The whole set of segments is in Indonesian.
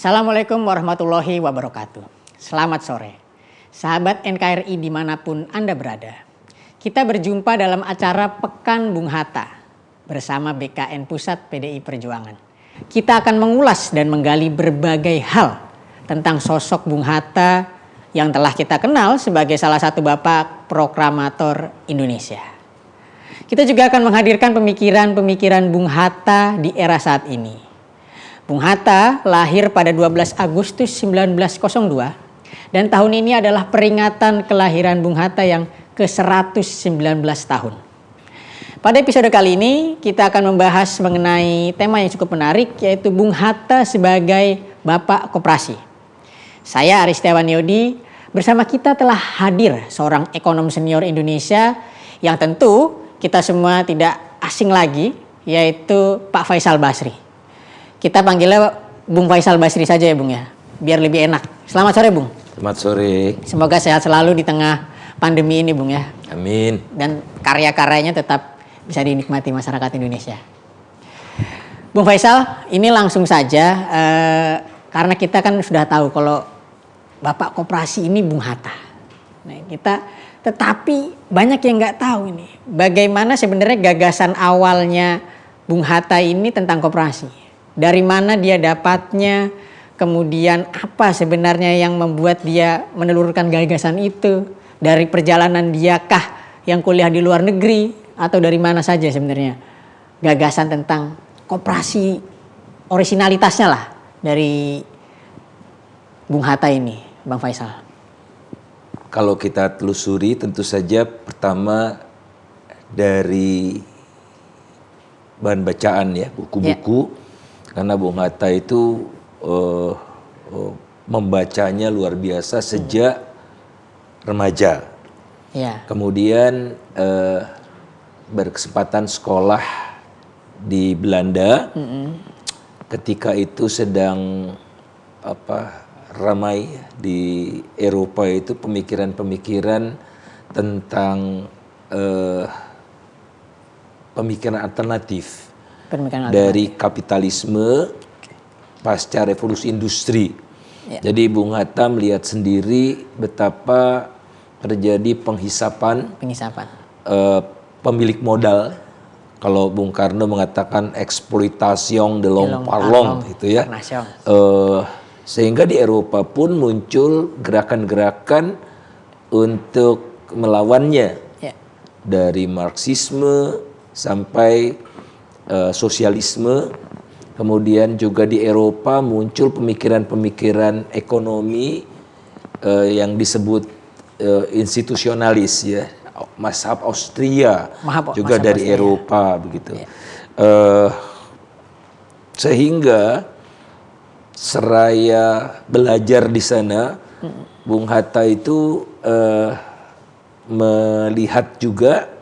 Assalamualaikum warahmatullahi wabarakatuh. Selamat sore, sahabat NKRI dimanapun Anda berada. Kita berjumpa dalam acara Pekan Bung Hatta bersama BKN Pusat PDI Perjuangan. Kita akan mengulas dan menggali berbagai hal tentang sosok Bung Hatta yang telah kita kenal sebagai salah satu bapak proklamator Indonesia. Kita juga akan menghadirkan pemikiran-pemikiran Bung Hatta di era saat ini. Bung Hatta lahir pada 12 Agustus 1902 dan tahun ini adalah peringatan kelahiran Bung Hatta yang ke-119 tahun. Pada episode kali ini kita akan membahas mengenai tema yang cukup menarik, yaitu Bung Hatta sebagai Bapak Koperasi. Saya Aris Setiawan Yodi, bersama kita telah hadir seorang ekonom senior Indonesia yang tentu kita semua tidak asing lagi, yaitu Pak Faisal Basri. Kita panggilnya Bung Faisal Basri saja ya Bung ya, biar lebih enak. Selamat sore Bung. Selamat sore. Semoga sehat selalu di tengah pandemi ini Bung ya. Amin. Dan karya-karyanya tetap bisa dinikmati masyarakat Indonesia. Bung Faisal, ini langsung saja karena kita kan sudah tahu kalau Bapak Koperasi ini Bung Hatta. Nah, tetapi banyak yang nggak tahu ini bagaimana sebenarnya gagasan awalnya Bung Hatta ini tentang koperasi. Dari mana dia dapatnya, kemudian apa sebenarnya yang membuat dia menelurkan gagasan itu, dari perjalanan dia kah yang kuliah di luar negeri, atau dari mana saja sebenarnya gagasan tentang koperasi orisinalitasnya lah dari Bung Hatta ini, Bang Faisal. Kalau kita telusuri tentu saja pertama dari bahan bacaan ya, buku-buku. Karena Bung Hatta itu membacanya luar biasa sejak remaja. Ya. Kemudian berkesempatan sekolah di Belanda. Ketika itu sedang ramai di Eropa itu pemikiran-pemikiran tentang pemikiran alternatif. Dari kapitalisme pasca revolusi industri. Ya. Jadi Bung Hatta melihat sendiri betapa terjadi penghisapan. Pemilik modal. Kalau Bung Karno mengatakan eksploitasi de long parlong gitu ya. Sehingga di Eropa pun muncul gerakan-gerakan untuk melawannya. Ya. Dari Marxisme sampai sosialisme, kemudian juga di Eropa muncul pemikiran-pemikiran ekonomi yang disebut institusionalis ya, mazhab Austria juga dari Austria. Eropa begitu, ya. Sehingga seraya belajar di sana, Bung Hatta itu melihat juga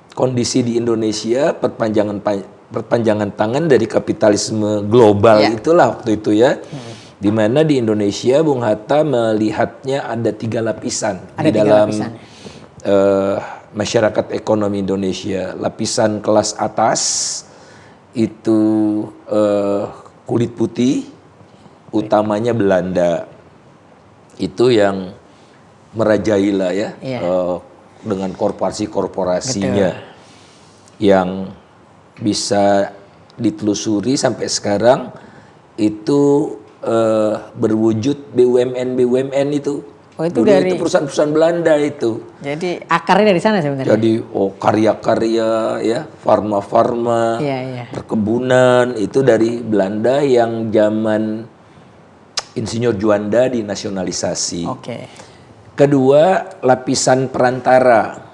kondisi di Indonesia, perpanjangan tangan dari kapitalisme global itulah waktu itu ya. Di mana di Indonesia Bung Hatta melihatnya ada 3 lapisan di dalam masyarakat ekonomi Indonesia. Lapisan kelas atas itu kulit putih, utamanya Belanda. Itu yang merajailah ya. Dengan korporasi-korporasinya. Yang bisa ditelusuri sampai sekarang itu berwujud BUMN itu. Itu dari itu perusahaan-perusahaan Belanda itu. Jadi akarnya dari sana sebenarnya. Jadi karya-karya ya, farma-farma, perkebunan itu dari Belanda yang zaman Insinyur Juanda dinasionalisasi. Kedua, lapisan perantara.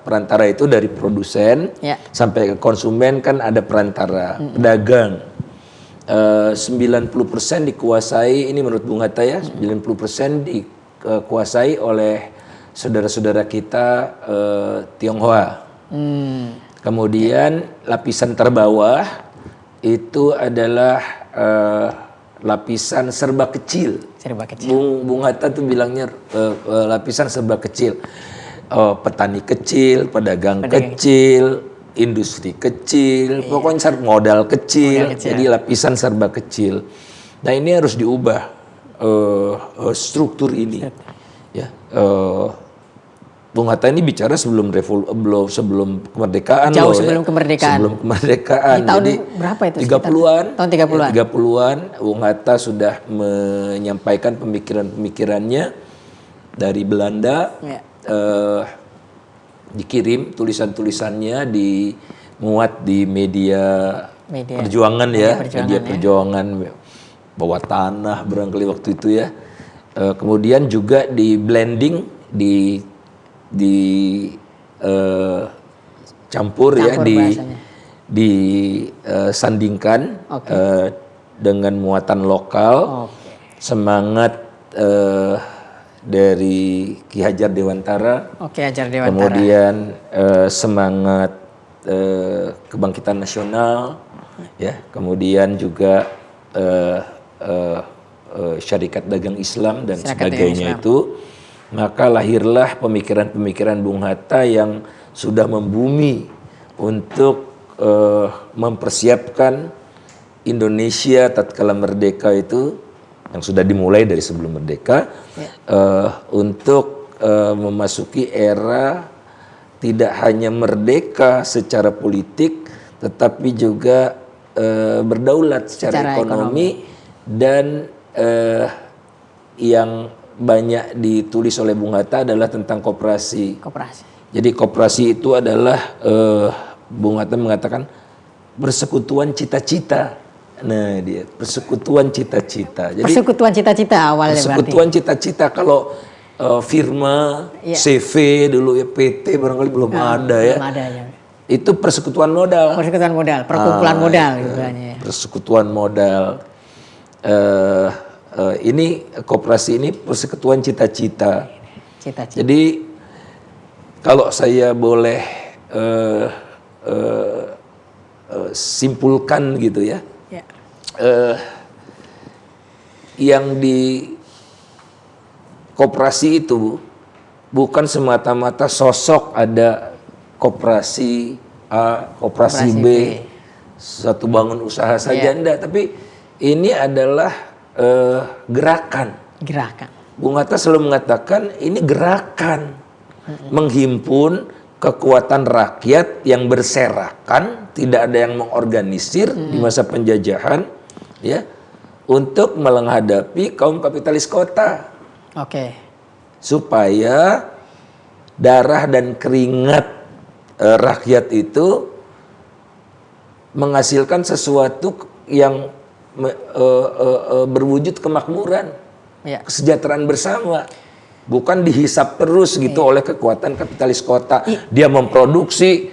Perantara itu dari produsen sampai ke konsumen kan ada perantara, pedagang. 90% dikuasai, ini menurut Bung Hatta ya, 90% dikuasai oleh saudara-saudara kita Tionghoa. Kemudian lapisan terbawah itu adalah lapisan serba kecil. Bung Hatta tuh bilangnya lapisan serba kecil. Petani kecil, pedagang kecil, industri kecil, pokoknya modal kecil, jadi lapisan serba kecil. Nah ini harus diubah struktur ini. Ya, Bung Hatta ini bicara sebelum kemerdekaan. Jauh sebelum kemerdekaan. Sebelum kemerdekaan. Di tahun jadi berapa itu? 30-an. Tahun 30-an. Ya, 30-an Bung Hatta sudah menyampaikan pemikiran-pemikirannya dari Belanda. Dikirim tulisan-tulisannya dimuat di media perjuangan media perjuangan bawah tanah barangkali waktu itu ya. Kemudian juga di blending campur ya disandingkan dengan muatan lokal, semangat dari Ki Hajar Dewantara, kemudian semangat kebangkitan nasional, ya, kemudian juga syarikat dagang Islam dan sebagainya itu, maka lahirlah pemikiran-pemikiran Bung Hatta yang sudah membumi untuk mempersiapkan Indonesia tatkala merdeka itu, yang sudah dimulai dari sebelum merdeka, untuk memasuki era tidak hanya merdeka secara politik, tetapi juga berdaulat secara ekonomi. Dan yang banyak ditulis oleh Bung Hatta adalah tentang koperasi. Jadi koperasi itu adalah Bung Hatta mengatakan persekutuan cita-cita. Nah dia persekutuan cita-cita. Jadi persekutuan cita-cita awalnya. Persekutuan cita-cita kalau firma, CV dulu ya, PT barangkali belum ada ya. Belum ada ya. Itu persekutuan modal. Persekutuan modal, perkumpulan modal gitu ya. Persekutuan modal. Ini koperasi ini persekutuan cita-cita. Jadi kalau saya boleh simpulkan gitu ya. Yang di koperasi itu bukan semata-mata sosok ada koperasi A, koperasi B, satu bangun usaha saja, enggak, tapi ini adalah gerakan. Bung Hatta selalu mengatakan ini gerakan, menghimpun kekuatan rakyat yang berserakan, tidak ada yang mengorganisir di masa penjajahan, ya, untuk menghadapi kaum kapitalis kota. Supaya darah dan keringat rakyat itu menghasilkan sesuatu yang berwujud kemakmuran, kesejahteraan bersama. Bukan dihisap terus gitu oleh kekuatan kapitalis kota. Dia memproduksi,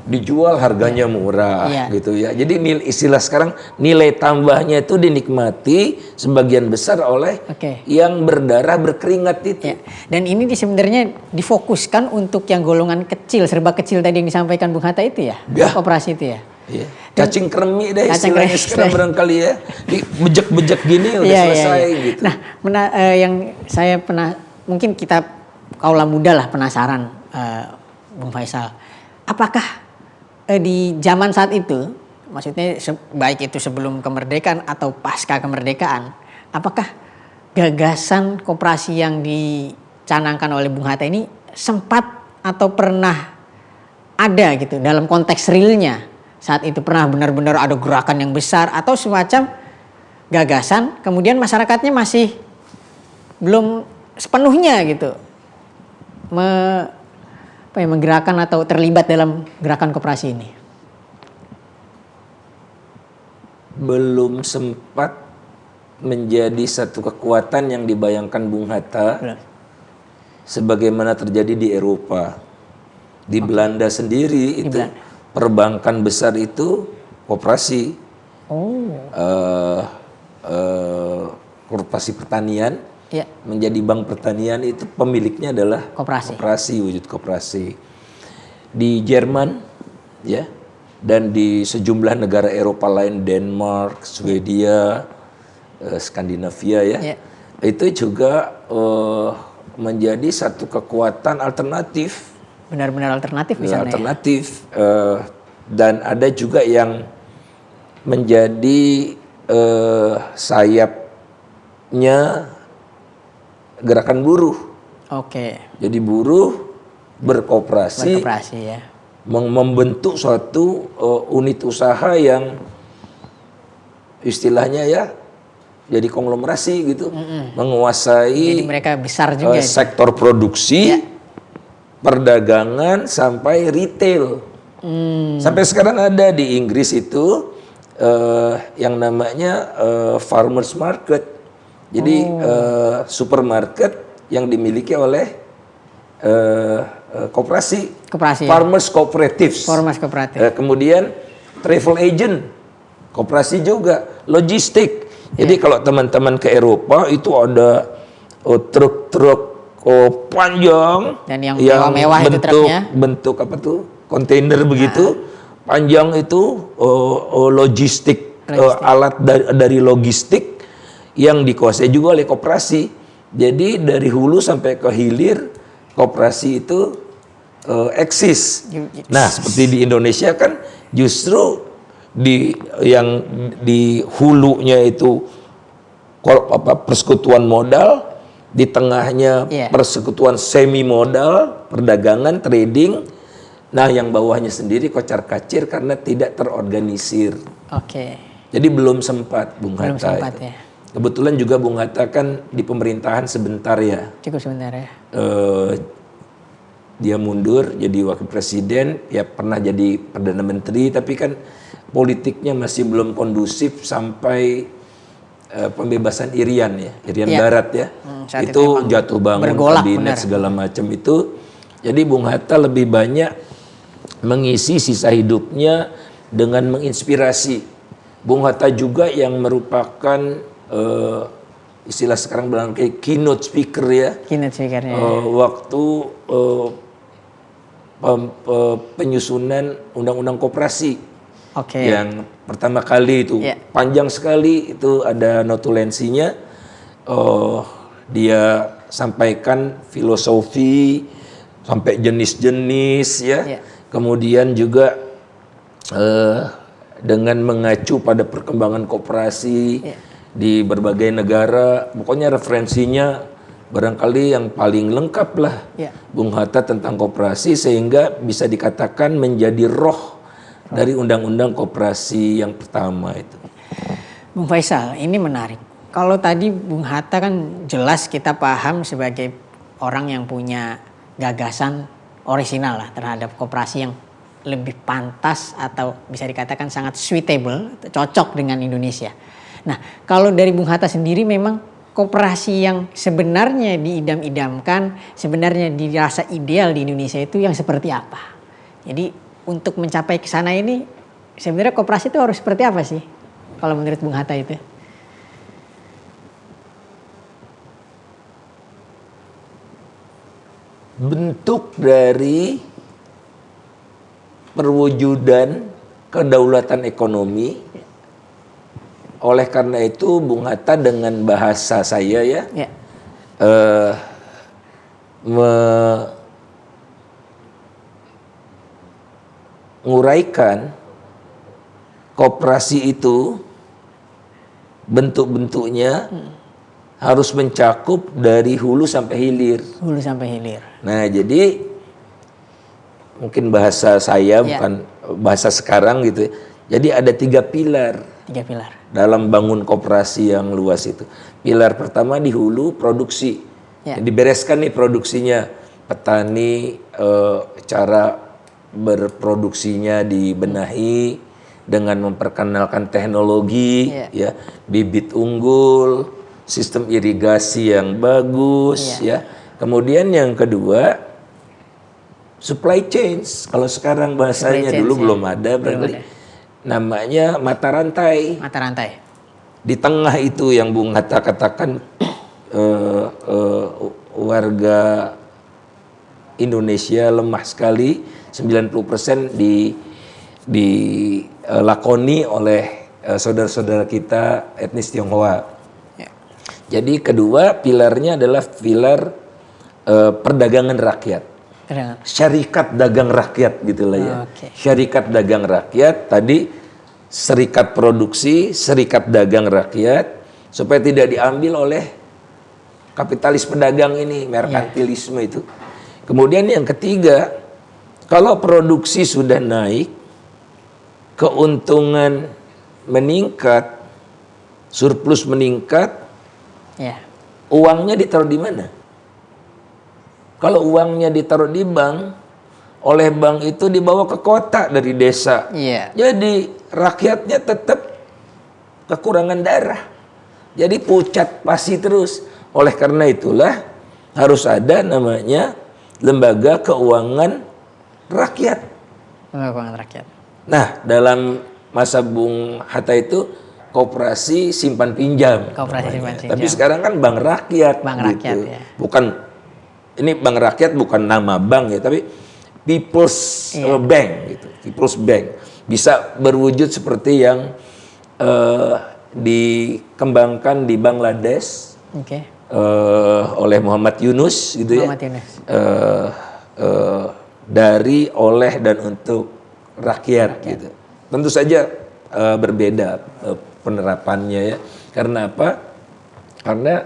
dijual harganya murah gitu ya. Jadi istilah sekarang nilai tambahnya itu dinikmati sebagian besar oleh yang berdarah berkeringat itu. Dan ini sebenarnya difokuskan untuk yang golongan kecil, serba kecil tadi yang disampaikan Bung Hatta itu ya. Koperasi itu ya. Cacing kremi deh istilahnya sekarang barangkali ya. Bejek-bejek gini udah selesai gitu. Nah, yang saya pernah, mungkin kita kaula muda lah penasaran, Bung Faisal, apakah di zaman saat itu, maksudnya baik itu sebelum kemerdekaan atau pasca kemerdekaan, apakah gagasan koperasi yang dicanangkan oleh Bung Hatta ini sempat atau pernah ada gitu dalam konteks realnya saat itu, pernah benar-benar ada gerakan yang besar atau semacam gagasan kemudian masyarakatnya masih belum sepenuhnya gitu menggerakkan atau terlibat dalam gerakan koperasi ini? Belum sempat menjadi satu kekuatan yang dibayangkan Bung Hatta sebagaimana terjadi di Eropa. Di Belanda sendiri itu perbankan besar itu koperasi. Koperasi pertanian. Menjadi bank pertanian itu pemiliknya adalah koperasi, wujud koperasi. Di Jerman ya, dan di sejumlah negara Eropa lain, Denmark, Swedia, Skandinavia ya, itu juga menjadi satu kekuatan alternatif. Benar-benar alternatif di sana. Alternatif dan ada juga yang menjadi sayapnya gerakan buruh. Oke. Jadi buruh berkooperasi Ya. membentuk suatu unit usaha yang istilahnya ya jadi konglomerasi gitu, menguasai Jadi mereka besar juga sektor produksi, perdagangan sampai retail. Sampai sekarang ada di Inggris itu yang namanya farmers market. Jadi supermarket yang dimiliki oleh koperasi, farmers cooperatives. Kemudian travel agent, koperasi juga, logistik. Jadi kalau teman-teman ke Eropa itu ada truk-truk panjang dan yang mewah-mewah itu truknya, bentuk apa tuh, kontainer begitu, panjang itu logistik. Alat dari logistik yang dikuasai juga oleh koperasi. Jadi dari hulu sampai ke hilir koperasi itu eksis. Nah, seperti di Indonesia kan justru yang di hulunya itu persekutuan modal, di tengahnya persekutuan semi modal, perdagangan, trading. Nah, yang bawahnya sendiri kocar-kacir karena tidak terorganisir. Jadi belum sempat Bung Hatta. Ya. Kebetulan juga Bung Hatta kan di pemerintahan sebentar ya. Cukup sebentar ya. Dia mundur jadi wakil presiden, ya pernah jadi perdana menteri, tapi kan politiknya masih belum kondusif sampai pembebasan Irian ya, Irian Barat ya. Itu jatuh bangun kabinet segala macam itu. Jadi Bung Hatta lebih banyak mengisi sisa hidupnya dengan menginspirasi. Bung Hatta juga yang merupakan istilah sekarang bilang kayak keynote speaker ya. Waktu penyusunan undang-undang koperasi. Yang pertama kali itu panjang sekali, itu ada notulensinya. Dia sampaikan filosofi sampai jenis-jenis ya. Kemudian juga dengan mengacu pada perkembangan koperasi di berbagai negara, pokoknya referensinya barangkali yang paling lengkap lah Bung Hatta tentang koperasi, sehingga bisa dikatakan menjadi roh dari undang-undang koperasi yang pertama itu. Bung Faisal, ini menarik. Kalau tadi Bung Hatta kan jelas kita paham sebagai orang yang punya gagasan orisinal lah terhadap koperasi yang lebih pantas atau bisa dikatakan sangat suitable, cocok dengan Indonesia. Nah, kalau dari Bung Hatta sendiri memang koperasi yang sebenarnya diidam-idamkan, sebenarnya dirasa ideal di Indonesia itu yang seperti apa? Jadi untuk mencapai ke sana ini sebenarnya koperasi itu harus seperti apa sih? Kalau menurut Bung Hatta itu? Bentuk dari perwujudan kedaulatan ekonomi. Oleh karena itu Bung Hatta dengan bahasa saya menguraikan koperasi itu bentuk-bentuknya harus mencakup dari hulu sampai hilir. Nah, jadi mungkin bahasa saya bukan bahasa sekarang gitu. Jadi ada 3 pilar. Dalam bangun koperasi yang luas itu. Pilar pertama di hulu, produksi. Dibereskan nih produksinya. Petani cara berproduksinya dibenahi dengan memperkenalkan teknologi, bibit unggul, sistem irigasi yang bagus, Kemudian yang kedua, supply chain. Kalau sekarang bahasanya, dulu belum ada, berarti namanya mata rantai. Di tengah itu yang Bung Hatta katakan warga Indonesia lemah sekali, 90% dilakoni oleh saudara-saudara kita etnis Tionghoa. Jadi kedua pilarnya adalah pilar perdagangan rakyat. syarikat dagang rakyat gitulah ya. Oke. Syarikat dagang rakyat tadi serikat produksi, serikat dagang rakyat supaya tidak diambil oleh kapitalis pedagang ini, merkantilisme itu. Kemudian yang ketiga, kalau produksi sudah naik, keuntungan meningkat, surplus meningkat, uangnya ditaruh di mana? Kalau uangnya ditaruh di bank, oleh bank itu dibawa ke kota dari desa. Jadi rakyatnya tetap kekurangan darah. Jadi pucat pasi terus. Oleh karena itulah harus ada namanya lembaga keuangan rakyat. Lembaga keuangan rakyat. Nah, dalam masa Bung Hatta itu koperasi simpan pinjam. Koperasi simpan pinjam. Tapi sekarang kan bank rakyat. Bank gitu. rakyat ya. Bukan, ini bank rakyat bukan nama bank ya, tapi People's Bank gitu. People's Bank bisa berwujud seperti yang dikembangkan di Bangladesh oleh Muhammad Yunus gitu Muhammad ya. Yunus. Dari, oleh dan untuk rakyat gitu. Tentu saja berbeda penerapannya ya. Karena apa? Karena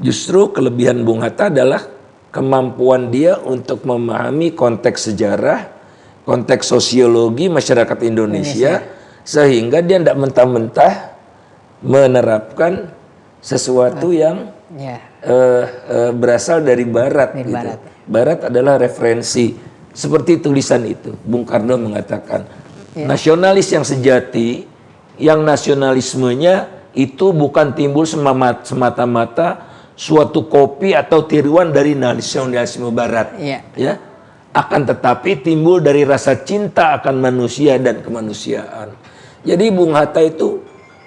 justru kelebihan Bung Hatta adalah kemampuan dia untuk memahami konteks sejarah, konteks sosiologi masyarakat Indonesia. Sehingga dia tidak mentah-mentah menerapkan sesuatu yang berasal dari Barat. Gitu. Barat adalah referensi. Seperti tulisan itu, Bung Karno mengatakan, nasionalis yang sejati, yang nasionalismenya itu bukan timbul semata-mata suatu kopi atau tiruan dari nasionalisme Barat, ya, akan tetapi timbul dari rasa cinta akan manusia dan kemanusiaan. Jadi Bung Hatta itu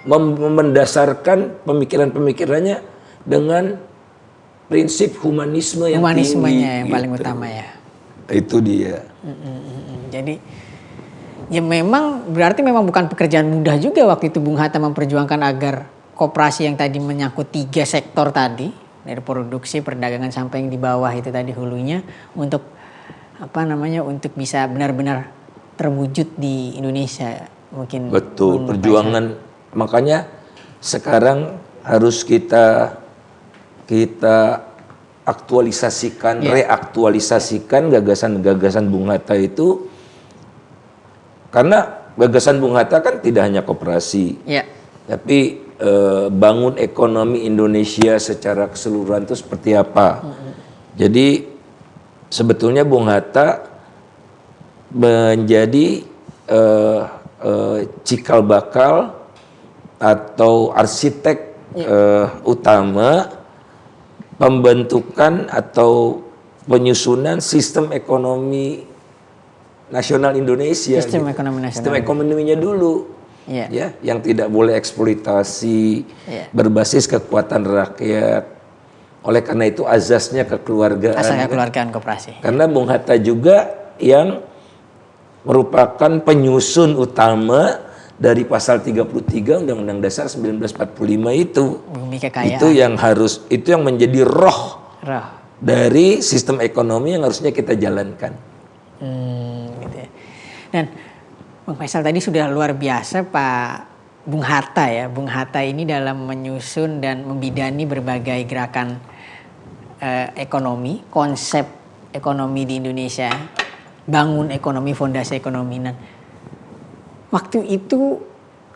mendasarkan pemikiran-pemikirannya dengan prinsip humanisme yang tinggi, yang paling utama ya. Itu dia. Jadi ya memang berarti memang bukan pekerjaan mudah juga waktu itu Bung Hatta memperjuangkan agar koperasi yang tadi menyangkut 3 sektor tadi, dari produksi, perdagangan sampai yang di bawah itu tadi hulunya, untuk untuk bisa benar-benar terwujud di Indonesia mungkin. Betul, perjuangan makanya sekarang harus kita aktualisasikan, reaktualisasikan gagasan-gagasan Bung Hatta itu, karena gagasan Bung Hatta kan tidak hanya koperasi, tapi bangun ekonomi Indonesia secara keseluruhan itu seperti apa. Jadi sebetulnya Bung Hatta menjadi cikal bakal atau arsitek utama pembentukan atau penyusunan sistem ekonomi nasional Indonesia. Sistem ekonomi nasional. Sistem ekonominya dulu, ya, yang tidak boleh eksploitasi, berbasis kekuatan rakyat. Oleh karena itu azasnya kekeluargaan. Asal kekeluargaan koperasi. Karena Bung Hatta juga yang merupakan penyusun utama dari pasal 33 Undang-Undang Dasar 1945 itu. Bumi kekayaan. Itu yang menjadi roh dari sistem ekonomi yang harusnya kita jalankan. Gitu ya. Dan Bang Faisal tadi sudah luar biasa Pak Bung Hatta ya. Bung Hatta ini dalam menyusun dan membidani berbagai gerakan ekonomi, konsep ekonomi di Indonesia, bangun ekonomi, fondasi ekonomi. Nah, waktu itu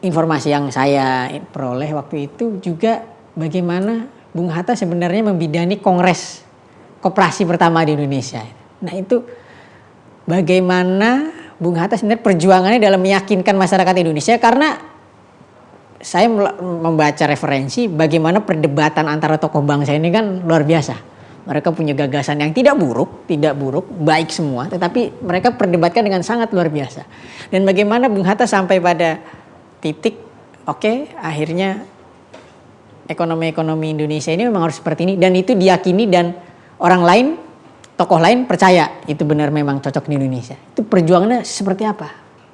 informasi yang saya peroleh waktu itu juga bagaimana Bung Hatta sebenarnya membidani kongres koperasi pertama di Indonesia. Nah itu bagaimana Bung Hatta sebenarnya perjuangannya dalam meyakinkan masyarakat Indonesia, karena saya membaca referensi bagaimana perdebatan antara tokoh bangsa ini kan luar biasa. Mereka punya gagasan yang tidak buruk, baik semua, tetapi mereka perdebatkan dengan sangat luar biasa. Dan bagaimana Bung Hatta sampai pada titik, akhirnya ekonomi Indonesia ini memang harus seperti ini, dan itu diyakini dan orang lain, tokoh lain percaya itu benar memang cocok di Indonesia. Itu perjuangannya seperti apa,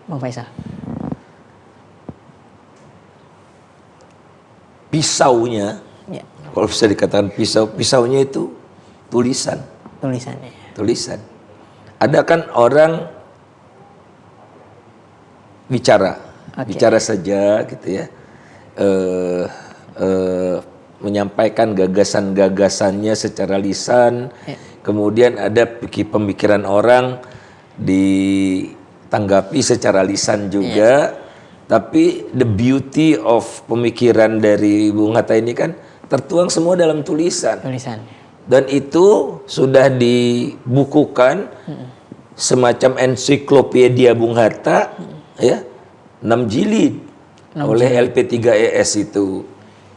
Bang Faisal? Pisaunya, kalau bisa dikatakan pisaunya itu tulisannya. tulisan. Ada kan orang bicara saja gitu ya, menyampaikan gagasan-gagasannya secara lisan, kemudian ada pemikiran orang ditanggapi secara lisan juga, tapi the beauty of pemikiran dari Bung Hatta ini kan tertuang semua dalam tulisan. Dan itu sudah dibukukan semacam ensiklopedia Bung Hatta, ya, 6 jilid oleh LP3ES itu.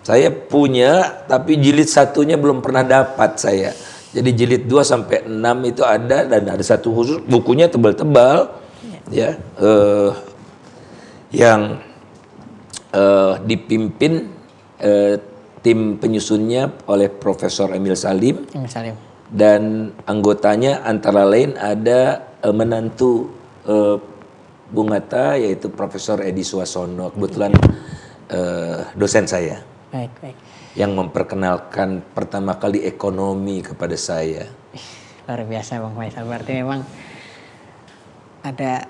Saya punya, tapi jilid satunya belum pernah dapat saya. Jadi jilid 2 sampai 6 itu ada, dan ada satu khusus bukunya tebal-tebal, ya, yang dipimpin tim penyusunnya oleh Profesor Emil Salim. Dan anggotanya antara lain ada menantu Bung Hatta, yaitu Profesor Edi Suasono, kebetulan dosen saya. Baik. Yang memperkenalkan pertama kali ekonomi kepada saya. Luar biasa Bang Faisal, berarti memang ada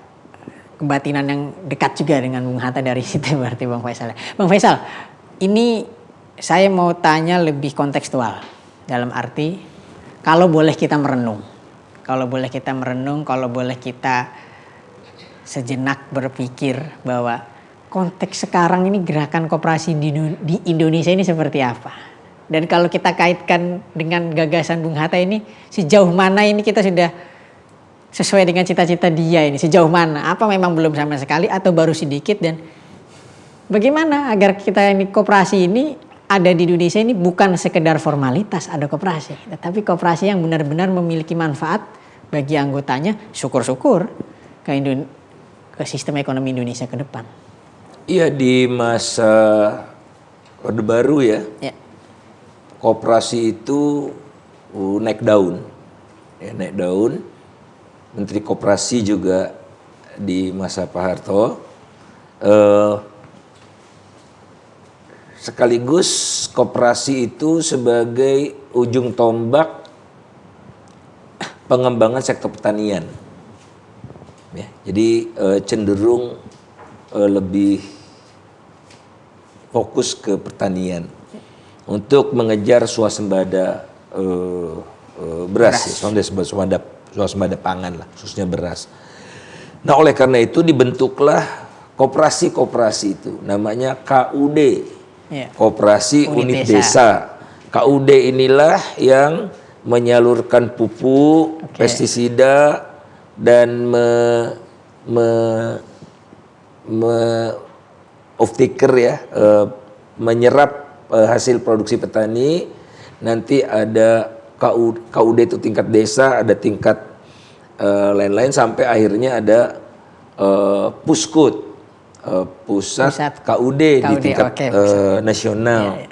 kebatinan yang dekat juga dengan Bung Hatta dari situ berarti Bang Faisal. Bang Faisal, ini saya mau tanya lebih kontekstual, dalam arti kalau boleh kita merenung, kalau boleh kita sejenak berpikir bahwa konteks sekarang ini gerakan koperasi di Indonesia ini seperti apa, dan kalau kita kaitkan dengan gagasan Bung Hatta ini, sejauh mana ini kita sudah sesuai dengan cita-cita dia ini, sejauh mana, apa memang belum sama sekali atau baru sedikit, dan bagaimana agar kita ini koperasi ini ada di Indonesia ini bukan sekedar formalitas ada koperasi, tetapi koperasi yang benar-benar memiliki manfaat bagi anggotanya, syukur-syukur ke sistem ekonomi Indonesia ke depan. Iya, di masa Orde Baru ya, koperasi itu naik daun. Menteri Koperasi juga di masa Pak Harto. Sekaligus koperasi itu sebagai ujung tombak pengembangan sektor pertanian. Ya, jadi cenderung lebih fokus ke pertanian untuk mengejar swasembada beras. Ya, swasembada pangan lah, khususnya beras. Nah, oleh karena itu dibentuklah koperasi-koperasi itu, namanya KUD. Koperasi Unit Desa. KUD inilah yang menyalurkan pupuk, pestisida, dan off-taker ya, menyerap hasil produksi petani. Nanti ada KUD itu tingkat desa, ada tingkat lain-lain, sampai akhirnya ada Puskut. Pusat KUD di tingkat nasional.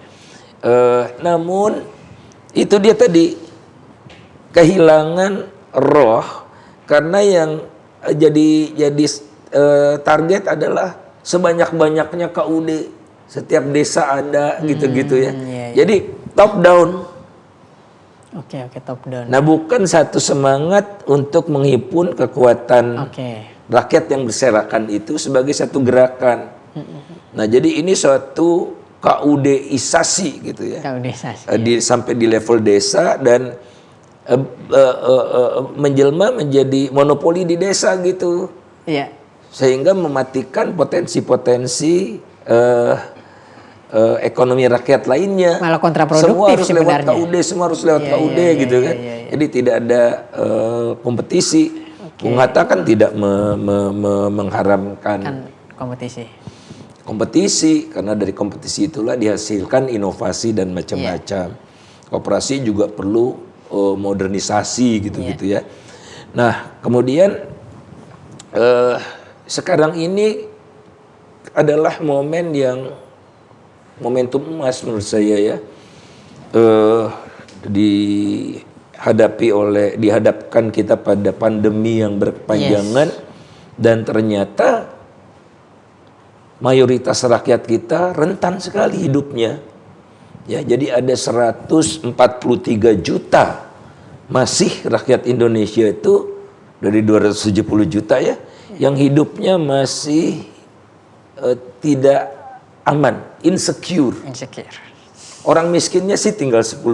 Namun itu dia tadi kehilangan roh, karena yang jadi target adalah sebanyak-banyaknya KUD, setiap desa ada gitu-gitu ya. Jadi top down. Top down. Nah, bukan satu semangat untuk menghimpun kekuatan rakyat yang berserakan itu sebagai satu gerakan. Nah, jadi ini suatu KUD-isasi gitu ya. Sampai di level desa, dan menjelma menjadi monopoli di desa gitu. Sehingga mematikan potensi-potensi ekonomi rakyat lainnya. Malah kontraproduktif sebenarnya. Semua harus lewat KUD gitu kan. Jadi tidak ada kompetisi. Bung Hatta kan tidak mengharamkan kompetisi, karena dari kompetisi itulah dihasilkan inovasi dan macam-macam. Koperasi juga perlu modernisasi gitu-gitu ya. Nah, kemudian sekarang ini adalah momentum emas menurut saya ya, dihadapkan kita pada pandemi yang berkepanjangan, dan ternyata mayoritas rakyat kita rentan sekali hidupnya. Ya, jadi ada 143 juta masih rakyat Indonesia itu dari 270 juta ya, yang hidupnya masih tidak aman, insecure. Orang miskinnya sih tinggal 10%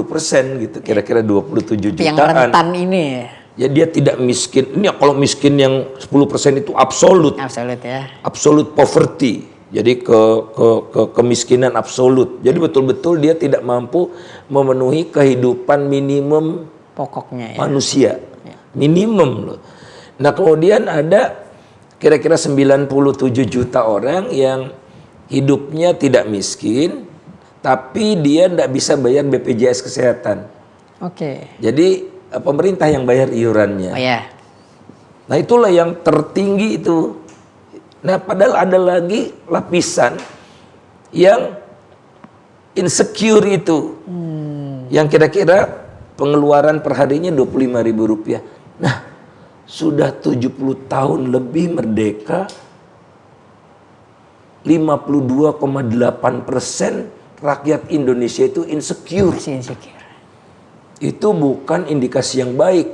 gitu, kira-kira 27 jutaan. Yang rentan ini ya. Ya dia tidak miskin. Ini kalau miskin yang 10% itu absolut. Absolut ya. Absolute poverty. Jadi kemiskinan absolut. Jadi betul-betul dia tidak mampu memenuhi kehidupan minimum pokoknya ya. Manusia. Ya. Minimum loh. Nah, kemudian ada kira-kira 97 juta orang yang hidupnya tidak miskin, tapi dia tidak bisa bayar BPJS Kesehatan. Oke. Jadi pemerintah yang bayar iurannya. Oh ya. Nah, itulah yang tertinggi itu. Nah, padahal ada lagi lapisan yang insecure itu. Yang kira-kira pengeluaran per harinya Rp25.000. Nah, sudah 70 tahun lebih merdeka, 52,8% rakyat Indonesia itu insecure. Masih insecure. Itu bukan indikasi yang baik.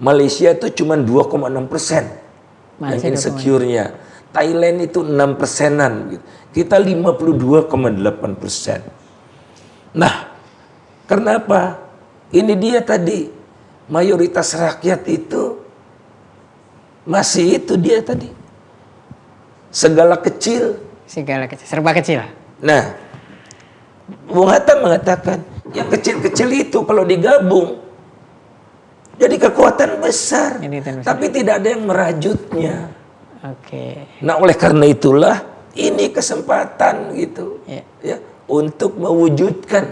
Malaysia itu cuma 2,6% yang insecure-nya. Thailand itu 6%-an. Kita 52,8%. Nah, kenapa? Ini dia tadi, mayoritas rakyat itu masih itu dia tadi. Segala kecil. Serba kecil. Nah, Bung Hatta mengatakan, yang kecil-kecil itu kalau digabung jadi kekuatan besar, tapi tidak ada yang merajutnya. Oke. Nah, oleh karena itulah ini kesempatan gitu, ya, untuk mewujudkan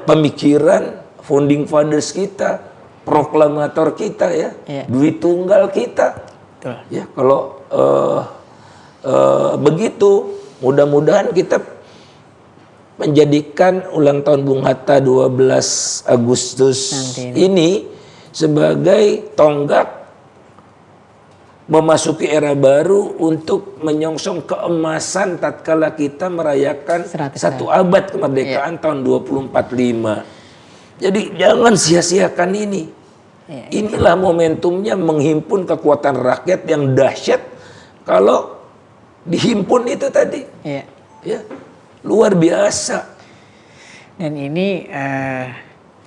pemikiran founding fathers kita, proklamator kita ya, Dwi Tunggal kita. Betul. Ya, kalau begitu, mudah-mudahan kita menjadikan ulang tahun Bung Hatta 12 Agustus ini sebagai tonggak memasuki era baru untuk menyongsong keemasan tatkala kita merayakan 1 abad kemerdekaan tahun 2045. Jadi jangan sia-siakan ini. Inilah momentumnya menghimpun kekuatan rakyat yang dahsyat kalau dihimpun itu tadi. Ya. Luar biasa. Dan ini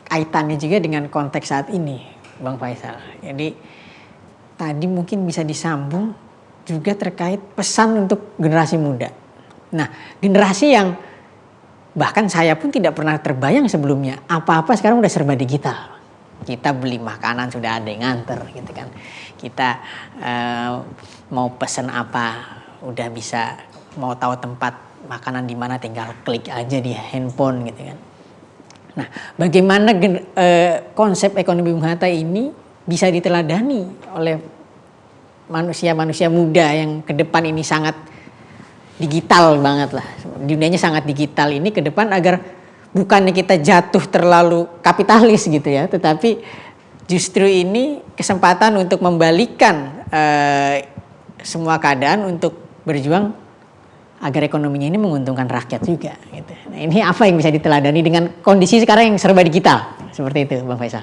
kaitannya juga dengan konteks saat ini, Bang Faisal. Jadi tadi mungkin bisa disambung juga terkait pesan untuk generasi muda. Nah, generasi yang bahkan saya pun tidak pernah terbayang sebelumnya. Apa-apa sekarang udah serba digital. Kita beli makanan sudah ada yang nganter gitu kan. Kita mau pesen apa udah bisa, mau tahu tempat makanan di mana tinggal klik aja di handphone gitu kan. Nah, bagaimana konsep ekonomi Bung Hatta ini bisa diteladani oleh manusia-manusia muda yang ke depan ini sangat digital banget lah. Dunianya sangat digital ini ke depan, agar bukannya kita jatuh terlalu kapitalis gitu ya, tetapi justru ini kesempatan untuk membalikan semua keadaan untuk berjuang agar ekonominya ini menguntungkan rakyat juga gitu. Nah, ini apa yang bisa diteladani dengan kondisi sekarang yang serba digital seperti itu, Bang Faisal?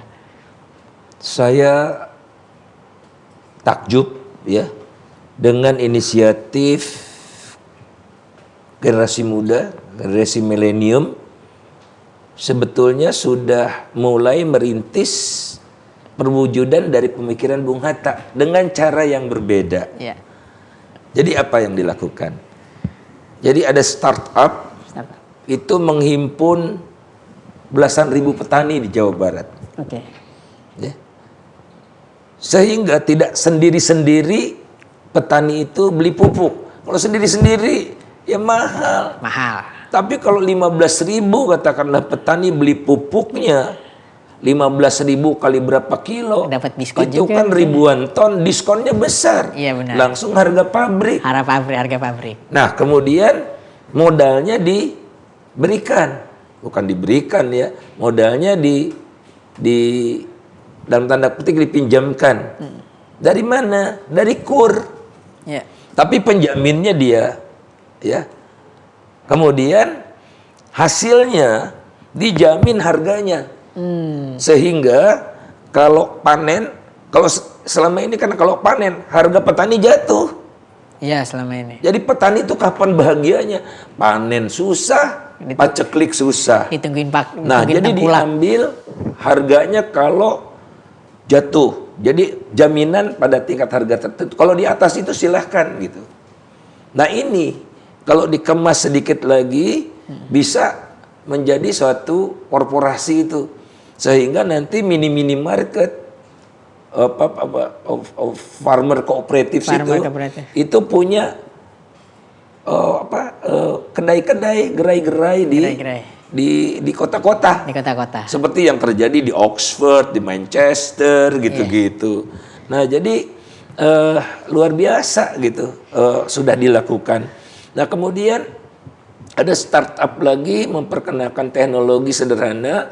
Saya takjub ya dengan inisiatif generasi muda, generasi milenium, sebetulnya sudah mulai merintis perwujudan dari pemikiran Bung Hatta dengan cara yang berbeda. Jadi apa yang dilakukan? Jadi ada startup itu menghimpun belasan ribu petani di Jawa Barat. Ya. Sehingga tidak sendiri-sendiri petani itu beli pupuk. Kalau sendiri-sendiri ya mahal. Tapi kalau 15.000 katakanlah petani beli pupuknya, 15.000 kali berapa kilo, dapat diskon itu juga, kan ribuan ton, diskonnya besar. Iya benar. Langsung harga pabrik. Harga pabrik. Nah, kemudian modalnya diberikan, bukan diberikan ya, modalnya di dalam tanda petik dipinjamkan. Dari mana? Dari KUR. Tapi penjaminnya dia, ya. Kemudian hasilnya dijamin harganya. Sehingga kalau panen, selama ini kan kalau panen harga petani jatuh. Iya, selama ini. Jadi petani itu kapan bahagianya? Panen susah, paceklik susah. Ditungguin Nah, jadi diambil harganya kalau jatuh. Jadi jaminan pada tingkat harga tertentu. Kalau di atas itu silahkan gitu. Nah ini kalau dikemas sedikit lagi bisa menjadi suatu korporasi itu, sehingga nanti mini market farmer kooperatif itu punya kedai-kedai, gerai-gerai di kota-kota. Di kota-kota. Seperti yang terjadi di Oxford, di Manchester gitu-gitu. Nah, jadi luar biasa gitu sudah dilakukan. Nah, kemudian ada startup lagi memperkenalkan teknologi sederhana,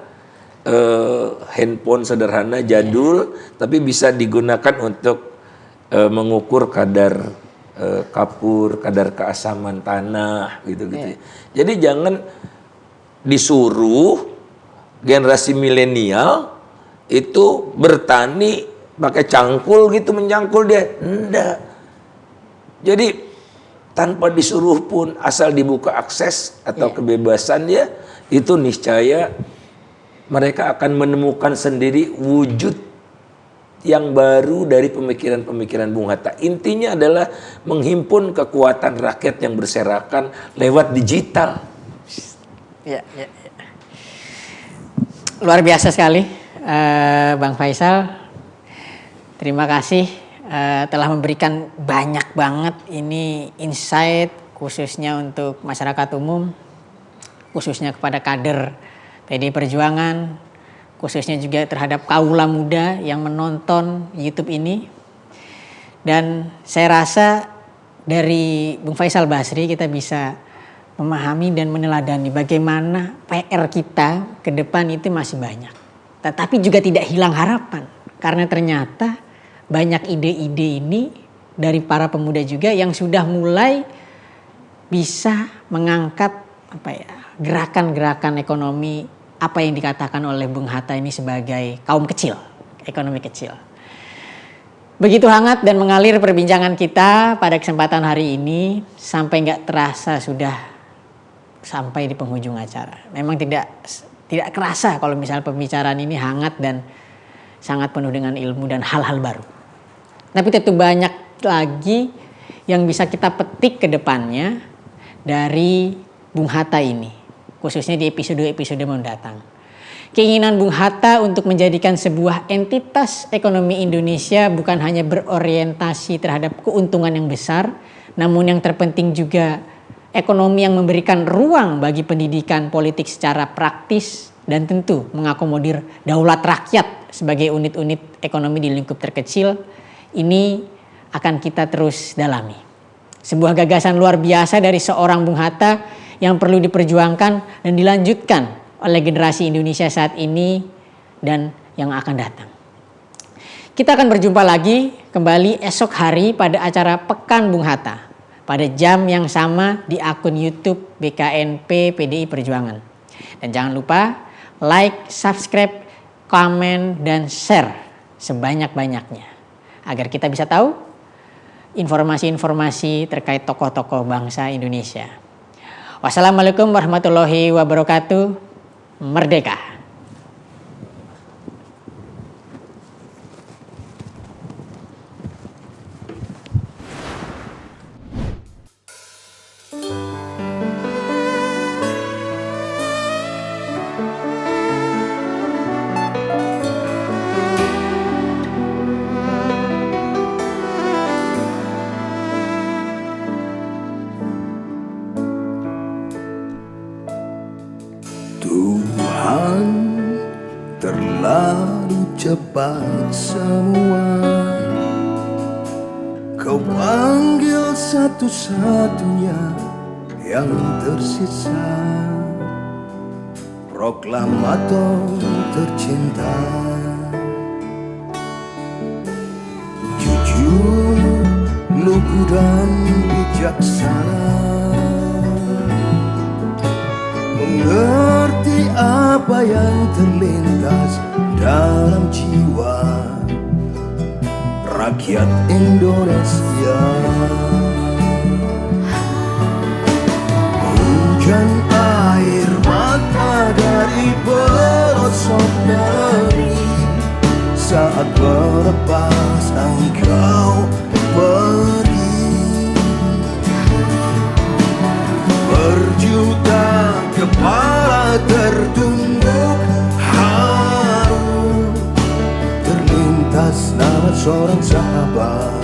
handphone sederhana jadul, tapi bisa digunakan untuk mengukur kadar kapur, kadar keasaman tanah gitu-gitu. Jadi jangan disuruh generasi milenial itu bertani pakai cangkul gitu, mencangkul dia. Enggak. Jadi tanpa disuruh pun, asal dibuka akses atau kebebasan dia, itu niscaya mereka akan menemukan sendiri wujud yang baru dari pemikiran-pemikiran Bung Hatta. Intinya adalah menghimpun kekuatan rakyat yang berserakan lewat digital. Ya. Luar biasa sekali, Bang Faisal. Terima kasih telah memberikan banyak banget ini insight, khususnya untuk masyarakat umum, khususnya kepada kader PDI Perjuangan, khususnya juga terhadap kaula muda yang menonton YouTube ini. Dan saya rasa dari Bung Faisal Basri kita bisa memahami dan meneladani bagaimana PR kita ke depan itu masih banyak. Tetapi juga tidak hilang harapan, karena ternyata banyak ide-ide ini dari para pemuda juga yang sudah mulai bisa mengangkat gerakan-gerakan ekonomi, apa yang dikatakan oleh Bung Hatta ini sebagai kaum kecil, ekonomi kecil. Begitu hangat dan mengalir perbincangan kita pada kesempatan hari ini, sampai nggak terasa sudah sampai di penghujung acara. Memang tidak kerasa kalau misalnya pembicaraan ini hangat dan sangat penuh dengan ilmu dan hal-hal baru. Tapi tentu banyak lagi yang bisa kita petik ke depannya dari Bung Hatta ini, khususnya di episode-episode mendatang. Keinginan Bung Hatta untuk menjadikan sebuah entitas ekonomi Indonesia bukan hanya berorientasi terhadap keuntungan yang besar, namun yang terpenting juga ekonomi yang memberikan ruang bagi pendidikan politik secara praktis dan tentu mengakomodir daulat rakyat sebagai unit-unit ekonomi di lingkup terkecil. Ini akan kita terus dalami. Sebuah gagasan luar biasa dari seorang Bung Hatta yang perlu diperjuangkan dan dilanjutkan oleh generasi Indonesia saat ini dan yang akan datang. Kita akan berjumpa lagi kembali esok hari pada acara Pekan Bung Hatta pada jam yang sama di akun YouTube BKNP PDI Perjuangan. Dan jangan lupa like, subscribe, komen, dan share sebanyak-banyaknya agar kita bisa tahu informasi-informasi terkait tokoh-tokoh bangsa Indonesia. Wassalamualaikum warahmatullahi wabarakatuh. Merdeka! Tuhan, terlalu cepat semua. Kau panggil satu-satunya yang tersisa, proklamator tercinta. Jujur, lugu dan bijaksana, mengerti apa yang terlintas dalam jiwa rakyat Indonesia. Hujan air mata dari pelosok negeri saat berlepas engkau pergi. Berjuta kepala tertunduk haru, terlintas nama seorang sahabat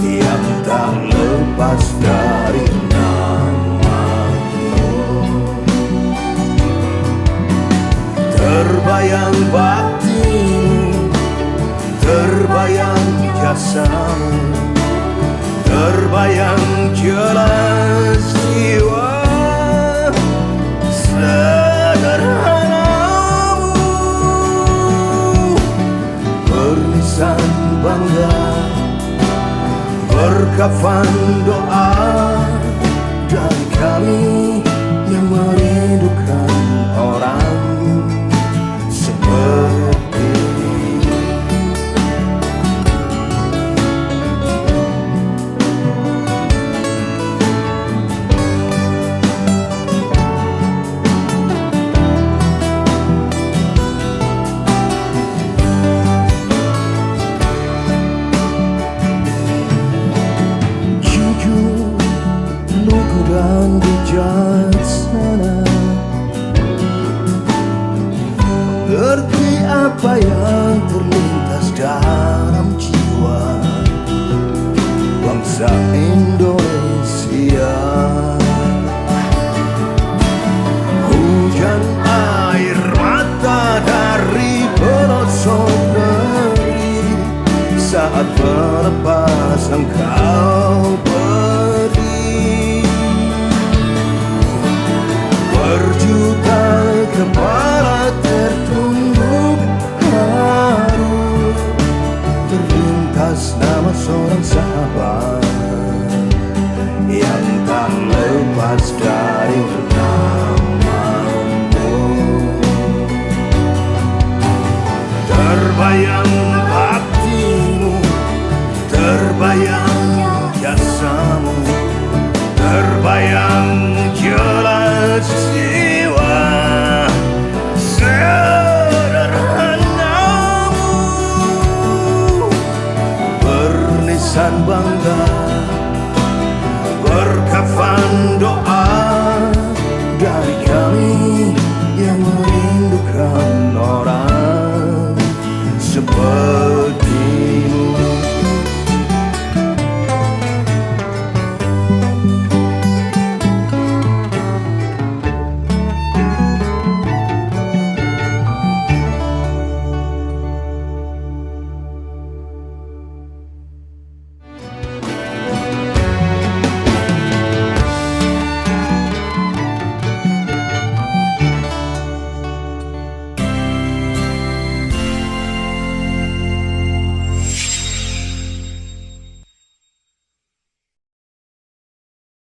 yang tak lepas dari namamu. Terbayang baktimu, terbayang jasamu, terbayang jelas jiwa sederhanamu. Berlisan bangga, berkafan doa dari kami yang merindukan orang seperti. Jujur, lugu dan bijaksana, mengerti apa yang terlintas dalam jiwa bangsa Indonesia.